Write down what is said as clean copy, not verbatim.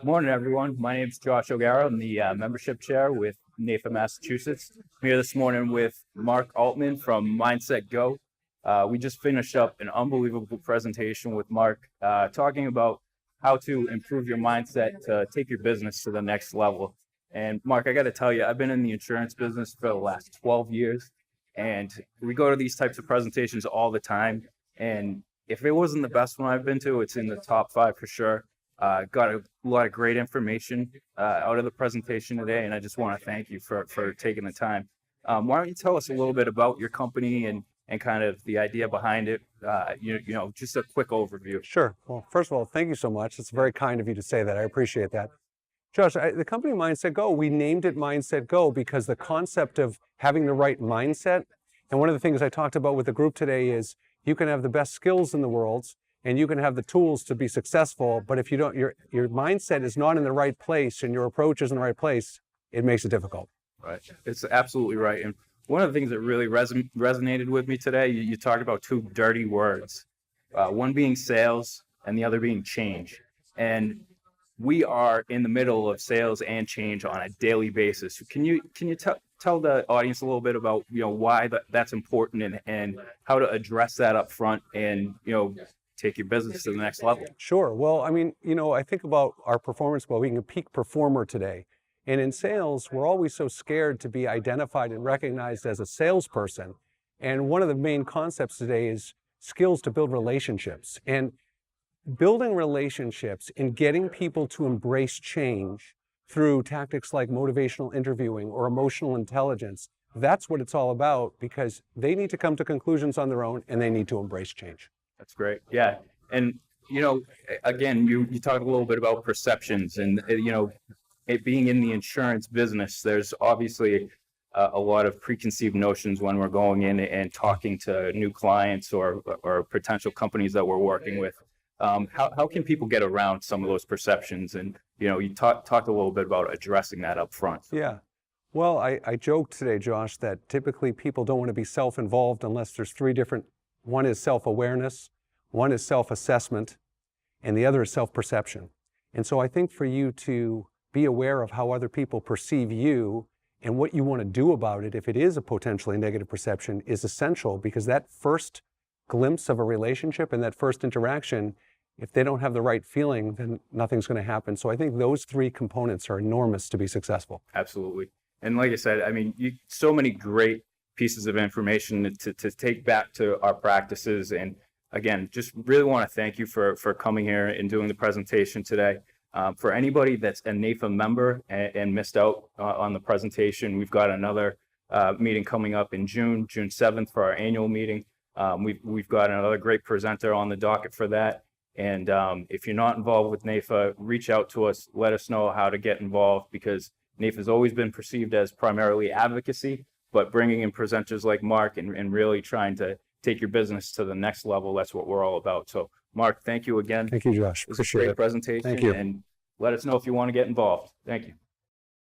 Morning, everyone. My name is Josh O'Gara. I'm the membership chair with NAIFA, Massachusetts. I'm here this morning with Mark Altman from MindsetGo. We just finished up an unbelievable presentation with Mark talking about how to improve your mindset to take your business to the next level. And Mark, I got to tell you, I've been in the insurance business for the last 12 years, and we go to these types of presentations all the time. And if it wasn't the best one I've been to, it's in the top 5 for sure. Got a lot of great information out of the presentation today, and I just want to thank you for taking the time. Why don't you tell us a little bit about your company and kind of the idea behind it, just a quick overview. Sure. Well, first of all, thank you so much. It's very kind of you to say that. I appreciate that. Josh, the company MindsetGo, we named it MindsetGo because the concept of having the right mindset, and one of the things I talked about with the group today is you can have the best skills in the world, and you can have the tools to be successful, but if you don't, your mindset is not in the right place and your approach is in the right place, it makes it difficult. Right. It's absolutely right. And one of the things that really resonated with me today, you talked about 2 dirty words, one being sales and the other being change. And we are in the middle of sales and change on a daily basis. Can you tell the audience a little bit about why that's important and how to address that up front and take your business to the next level? Sure. Well, I mean, I think about our performance, well, being a peak performer today. And in sales, we're always so scared to be identified and recognized as a salesperson. And one of the main concepts today is skills to build relationships. And building relationships and getting people to embrace change through tactics like motivational interviewing or emotional intelligence, that's what it's all about, because they need to come to conclusions on their own and they need to embrace change. That's great. Yeah. And, again, you talked a little bit about perceptions and, it being in the insurance business, there's obviously a lot of preconceived notions when we're going in and talking to new clients or potential companies that we're working with. How can people get around some of those perceptions? And, you talked a little bit about addressing that up front. Yeah. Well, I joked today, Josh, that typically people don't want to be self-involved unless there's 3 different. One is self-awareness, one is self-assessment, and the other is self-perception. And so I think for you to be aware of how other people perceive you and what you want to do about it, if it is a potentially negative perception, is essential, because that first glimpse of a relationship and that first interaction, if they don't have the right feeling, then nothing's going to happen. So I think those 3 components are enormous to be successful. Absolutely. And like I said, I mean, so many great pieces of information to take back to our practices. And again, just really want to thank you for coming here and doing the presentation today. For anybody that's a NAIFA member and missed out on the presentation, we've got another meeting coming up in June 7th for our annual meeting. We've got another great presenter on the docket for that. And if you're not involved with NAIFA, reach out to us, let us know how to get involved, because NAIFA has always been perceived as primarily advocacy, but bringing in presenters like Mark and really trying to take your business to the next level, that's what we're all about. So Mark, thank you again. Thank you, Josh. It was a great presentation. Thank you. And let us know if you want to get involved. Thank you.